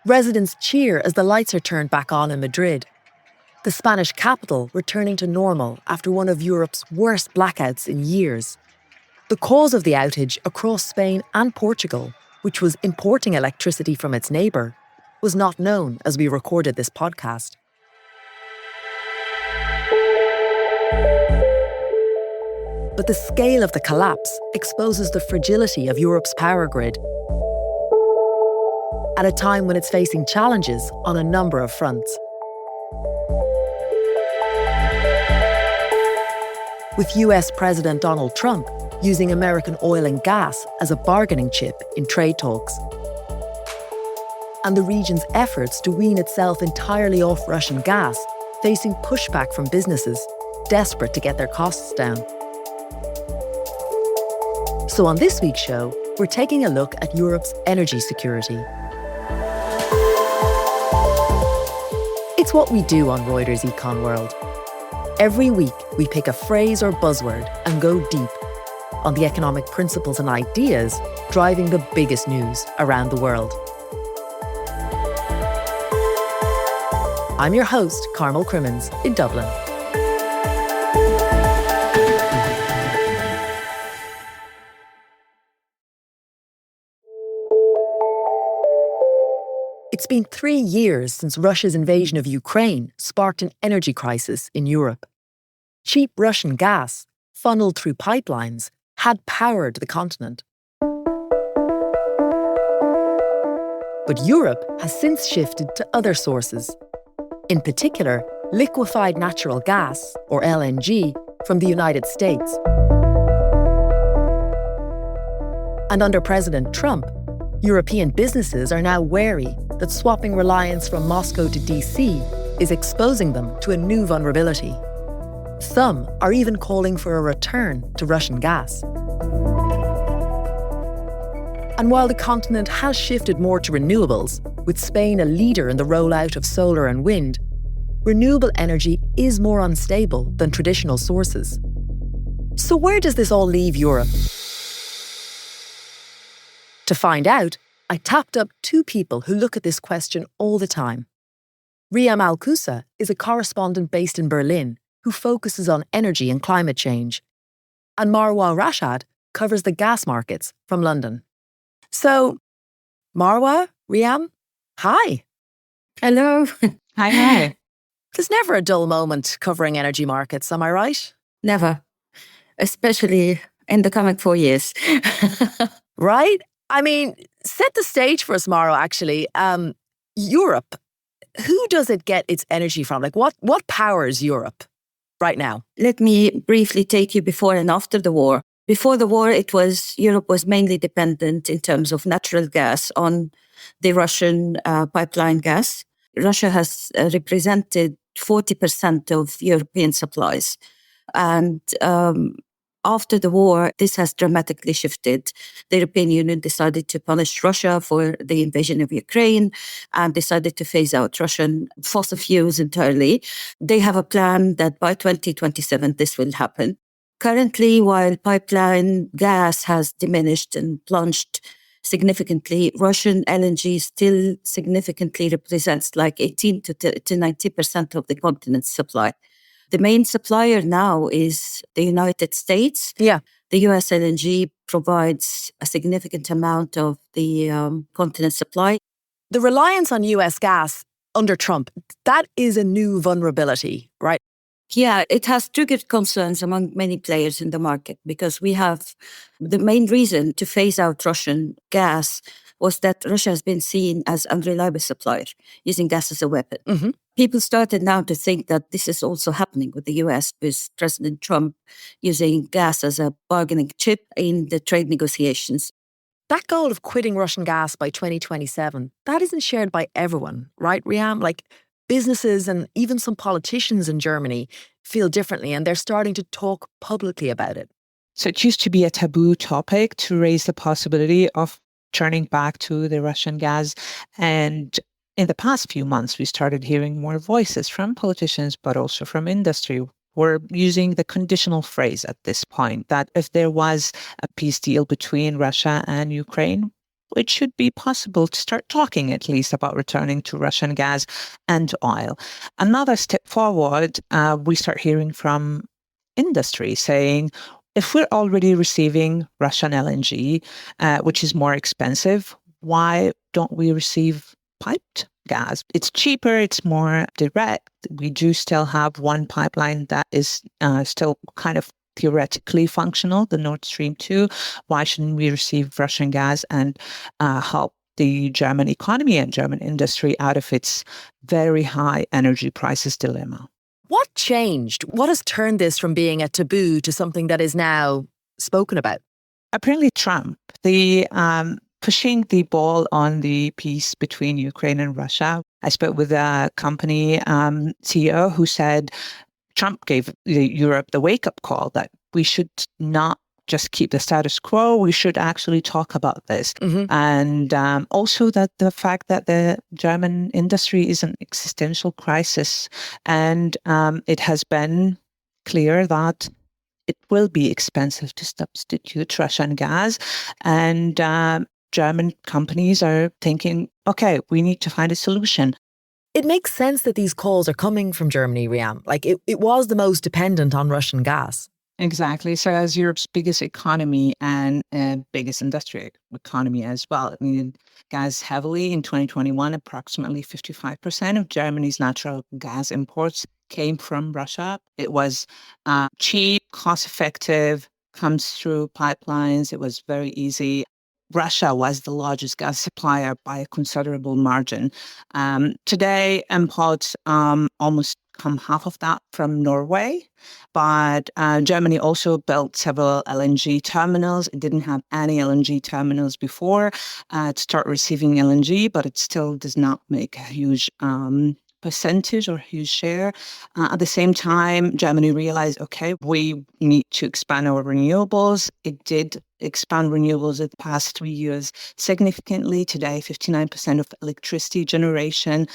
Residents cheer as the lights are turned back on in Madrid, the Spanish capital returning to normal after one of Europe's worst blackouts in years. The cause of the outage across Spain and Portugal, which was importing electricity from its neighbour, was not known as we recorded this podcast. But the scale of the collapse exposes the fragility of Europe's power grid at a time when it's facing challenges on a number of fronts. With US President Donald Trump using American oil and gas as a bargaining chip in trade talks, and the region's efforts to wean itself entirely off Russian gas facing pushback from businesses desperate to get their costs down. So on this week's show, we're taking a look at Europe's energy security. It's what we do on Reuters Econ World. Every week, we pick a phrase or buzzword and go deep on the economic principles and ideas driving the biggest news around the world. I'm your host, Carmel Crimmins, in Dublin. It's been 3 years since Russia's invasion of Ukraine sparked an energy crisis in Europe. Cheap Russian gas, funneled through pipelines, had powered the continent. But Europe has since shifted to other sources. In particular, liquefied natural gas, or LNG, from the United States. And under President Trump, European businesses are now wary that swapping reliance from Moscow to DC is exposing them to a new vulnerability. Some are even calling for a return to Russian gas. And while the continent has shifted more to renewables, with Spain a leader in the rollout of solar and wind, renewable energy is more unstable than traditional sources. So where does this all leave Europe? To find out, I tapped up 2 people who look at this question all the time. Riham Alkousaa is a correspondent based in Berlin who focuses on energy and climate change. And Marwa Rashad covers the gas markets from London. So, Marwa, Riham, hi. Hello. Hi. There's never a dull moment covering energy markets, am I right? Never. Especially in the coming 4 years. Right? I mean, set the stage for us, Marwa, actually. Europe, who does it get its energy from? Like, what powers Europe right now? Let me briefly take you before and after the war. Before the war, Europe was mainly dependent in terms of natural gas on the Russian pipeline gas. Russia has represented 40% of European supplies. And after the war, this has dramatically shifted. The European Union decided to punish Russia for the invasion of Ukraine and decided to phase out Russian fossil fuels entirely. They have a plan that by 2027 this will happen. Currently, while pipeline gas has diminished and plunged significantly, Russian LNG still significantly represents like 18 to 90% of the continent's supply. The main supplier now is the United States. Yeah. The US LNG provides a significant amount of the continent's supply. The reliance on US gas under Trump, that is a new vulnerability, right? Yeah, it has triggered concerns among many players in the market because we have the main reason to phase out Russian gas was that Russia has been seen as an unreliable supplier, using gas as a weapon. Mm-hmm. People started now to think that this is also happening with the US, with President Trump using gas as a bargaining chip in the trade negotiations. That goal of quitting Russian gas by 2027, that isn't shared by everyone, right, Riham? Like, businesses and even some politicians in Germany feel differently, and they're starting to talk publicly about it. So it used to be a taboo topic to raise the possibility of turning back to the Russian gas. And in the past few months, we started hearing more voices from politicians, but also from industry. We're using the conditional phrase at this point that if there was a peace deal between Russia and Ukraine, it should be possible to start talking at least about returning to Russian gas and oil. Another step forward, we start hearing from industry saying, if we're already receiving Russian LNG, which is more expensive, why don't we receive piped gas? It's cheaper, it's more direct. We do still have one pipeline that is still kind of theoretically functional, the Nord Stream 2. Why shouldn't we receive Russian gas and help the German economy and German industry out of its very high energy prices dilemma? What changed? What has turned this from being a taboo to something that is now spoken about? Apparently Trump, pushing the ball on the peace between Ukraine and Russia. I spoke with a company CEO who said Trump gave Europe the wake-up call that we should not just keep the status quo. We should actually talk about this. Mm-hmm. And also that the fact that the German industry is an existential crisis. And it has been clear that it will be expensive to substitute Russian gas. And German companies are thinking, okay, we need to find a solution. It makes sense that these calls are coming from Germany, Riham. Like it was the most dependent on Russian gas. Exactly. So as Europe's biggest economy and biggest industrial economy as well, it needed gas heavily. In 2021, approximately 55% of Germany's natural gas imports came from Russia. It was cheap, cost-effective, comes through pipelines. It was very easy. Russia was the largest gas supplier by a considerable margin. Today, imports almost come half of that from Norway. But Germany also built several LNG terminals. It didn't have any LNG terminals before to start receiving LNG, but it still does not make a huge percentage or huge share. At the same time, Germany realized, okay, we need to expand our renewables. It did expand renewables in the past 3 years significantly. Today, 59% of electricity generation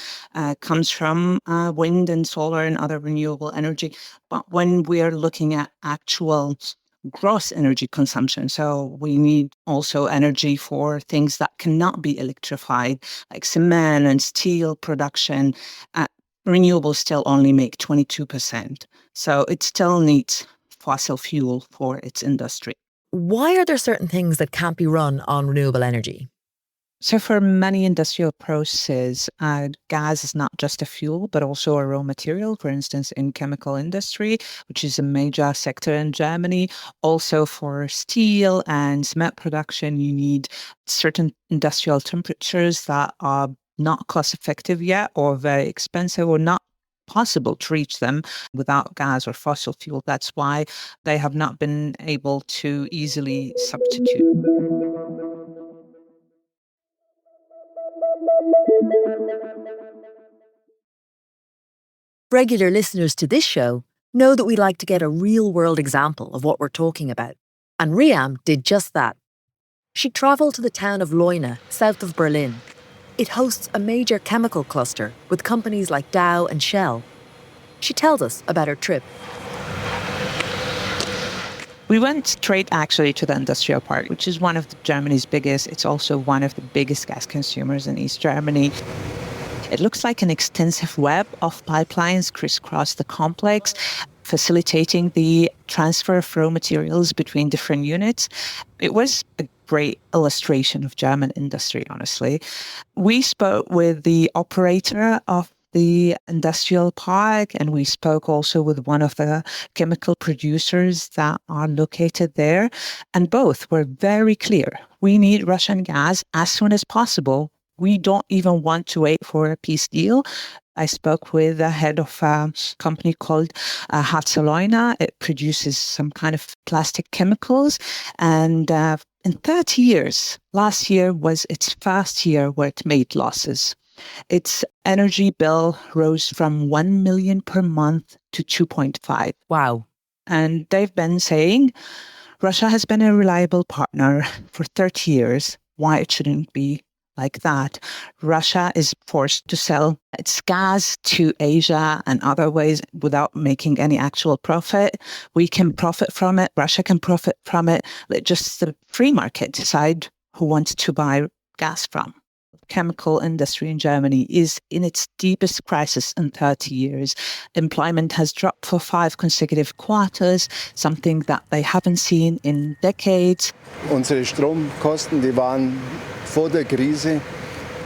comes from wind and solar and other renewable energy. But when we are looking at actual gross energy consumption, so we need also energy for things that cannot be electrified, like cement and steel production. Renewables still only make 22%. So it still needs fossil fuel for its industry. Why are there certain things that can't be run on renewable energy? So for many industrial processes, gas is not just a fuel, but also a raw material. For instance, in chemical industry, which is a major sector in Germany. Also for steel and cement production, you need certain industrial temperatures that are not cost effective yet, or very expensive, or not possible to reach them without gas or fossil fuel. That's why they have not been able to easily substitute. Regular listeners to this show know that we like to get a real-world example of what we're talking about. And Riham did just that. She travelled to the town of Leuna, south of Berlin. It hosts a major chemical cluster with companies like Dow and Shell. She tells us about her trip. We went straight actually to the industrial park, which is one of Germany's biggest. It's also one of the biggest gas consumers in East Germany. It looks like an extensive web of pipelines crisscross the complex, facilitating the transfer of raw materials between different units. It was a great illustration of German industry, honestly. We spoke with the operator of the industrial park, and we spoke also with one of the chemical producers that are located there. And both were very clear. We need Russian gas as soon as possible. We don't even want to wait for a peace deal. I spoke with the head of a company called Leuna. It produces some kind of plastic chemicals. And in 30 years, last year was its first year where it made losses. Its energy bill rose from 1 million per month to 2.5. Wow. And they've been saying Russia has been a reliable partner for 30 years. Why it shouldn't be like that, Russia is forced to sell its gas to Asia and other ways without making any actual profit. We can profit from it. Russia can profit from it. Let just the free market decide who wants to buy gas from. Chemical industry in Germany is in its deepest crisis in 30 years. Employment has dropped for 5 consecutive quarters, something that they haven't seen in decades. Unsere Stromkosten, die waren vor der Krise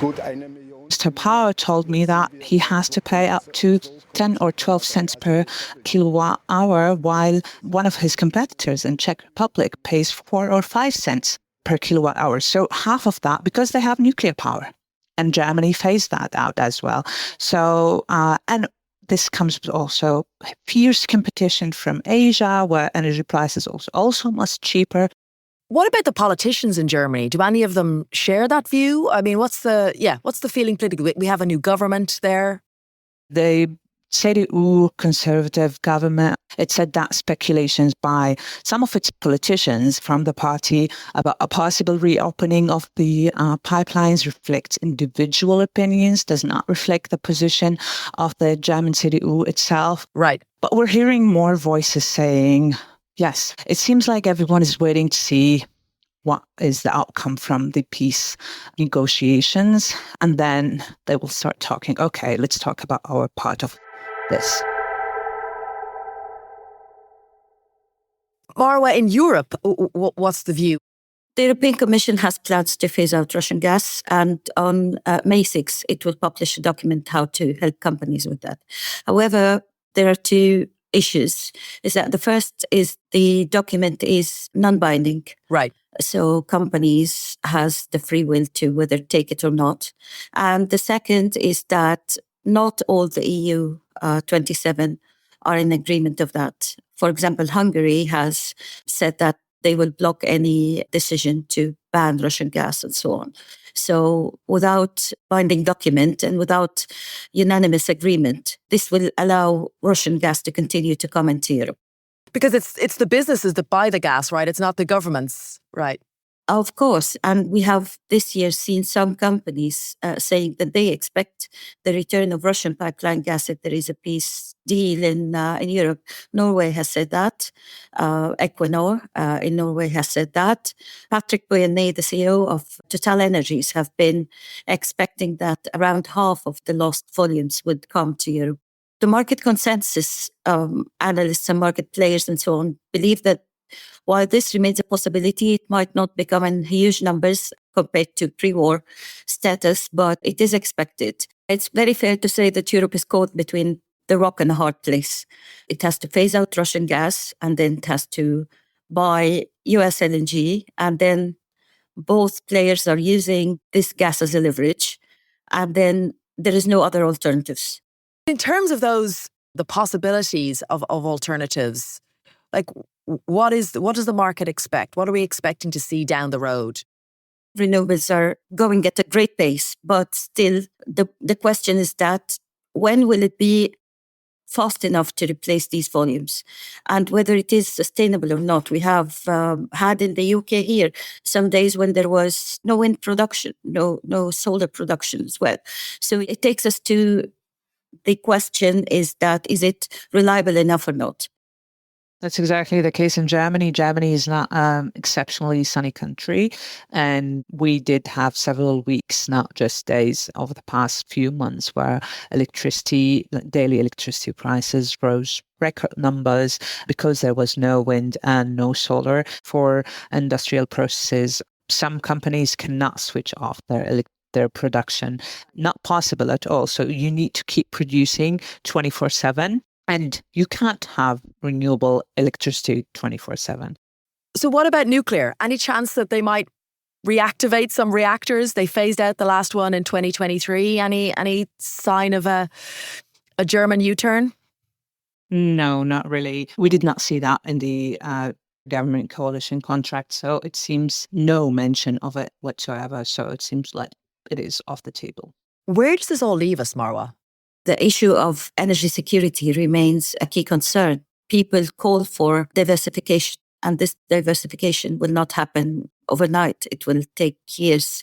gut 1 Million. Mr. Power told me that he has to pay up to 10 or 12 cents per kilowatt hour, while one of his competitors in Czech Republic pays 4 or 5 cents per kilowatt hour. So half of that because they have nuclear power. And Germany phased that out as well. So, and this comes with also fierce competition from Asia, where energy prices also much cheaper. What about the politicians in Germany? Do any of them share that view? I mean, what's the feeling politically? We have a new government there. The CDU conservative government, it said that speculations by some of its politicians from the party about a possible reopening of the pipelines reflects individual opinions, does not reflect the position of the German CDU itself. Right. But we're hearing more voices saying, yes, it seems like everyone is waiting to see what is the outcome from the peace negotiations. And then they will start talking, okay, let's talk about our part of this. Marwa, in Europe, what's the view? The European Commission has plans to phase out Russian gas, and on May 6, it will publish a document how to help companies with that. However, there are 2 issues. Is that the first is the document is non-binding. Right. So companies has the free will to whether take it or not. And the second is that not all the EU 27 are in agreement of that. For example, Hungary has said that they will block any decision to ban Russian gas and so on. So without binding document and without unanimous agreement, this will allow Russian gas to continue to come into Europe. Because it's the businesses that buy the gas, right? It's not the governments, right? Of course. And we have this year seen some companies saying that they expect the return of Russian pipeline gas if there is a peace deal in Europe. Norway has said that. Equinor in Norway has said that. Patrick Pouyanné, the CEO of Total Energies, have been expecting that around half of the lost volumes would come to Europe. The market consensus, analysts and market players and so on, believe that while this remains a possibility, it might not become in huge numbers compared to pre-war status, but it is expected. It's very fair to say that Europe is caught between the rock and a hard place. It has to phase out Russian gas, and then it has to buy US LNG, and then both players are using this gas as a leverage, and then there is no other alternatives. In terms of the possibilities of alternatives, like what does the market expect? What are we expecting to see down the road? Renewables are going at a great pace, but still the question is that when will it be fast enough to replace these volumes, and whether it is sustainable or not. We have had in the UK here some days when there was no wind production, no solar production as well. So it takes us to the question is it reliable enough or not? That's exactly the case in Germany. Germany is not an exceptionally sunny country. And we did have several weeks, not just days, over the past few months where daily electricity prices rose record numbers because there was no wind and no solar for industrial processes. Some companies cannot switch off their production. Not possible at all. So you need to keep producing 24/7. And you can't have renewable electricity 24/7. So what about nuclear? Any chance that they might reactivate some reactors? They phased out the last one in 2023. Any sign of a German U-turn? No, not really. We did not see that in the government coalition contract. So it seems no mention of it whatsoever. So it seems like it is off the table. Where does this all leave us, Marwa? The issue of energy security remains a key concern. People call for diversification, and this diversification will not happen overnight. It will take years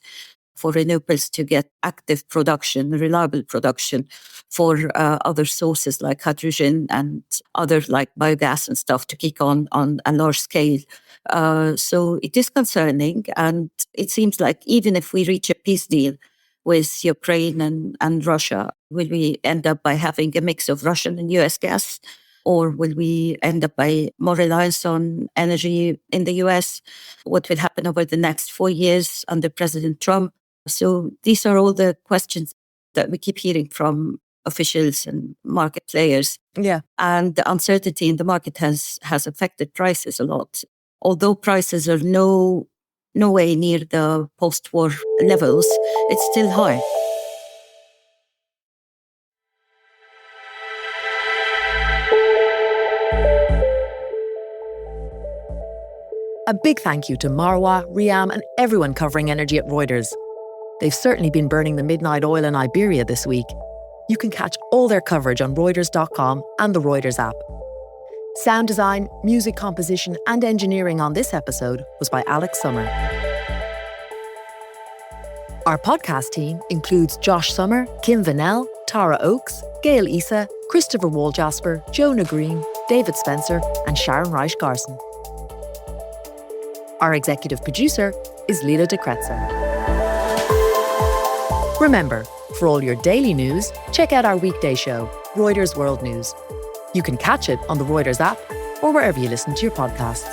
for renewables to get active production, reliable production for other sources like hydrogen and other like biogas and stuff to kick on a large scale. So it is concerning. And it seems like even if we reach a peace deal with Ukraine and Russia, will we end up by having a mix of Russian and US gas? Or will we end up by more reliance on energy in the US? What will happen over the next 4 years under President Trump? So these are all the questions that we keep hearing from officials and market players. Yeah. And the uncertainty in the market has affected prices a lot. Although prices are no way near the post-war levels, it's still high. A big thank you to Marwa, Riham, and everyone covering energy at Reuters. They've certainly been burning the midnight oil in Iberia this week. You can catch all their coverage on Reuters.com and the Reuters app. Sound design, music composition, and engineering on this episode was by Alex Summer. Our podcast team includes Josh Summer, Kim Vanell, Tara Oakes, Gail Issa, Christopher Walljasper, Jonah Green, David Spencer, and Sharon Reich-Garson. Our executive producer is Lila de Kretzer. Remember, for all your daily news, check out our weekday show, Reuters World News. You can catch it on the Reuters app or wherever you listen to your podcasts.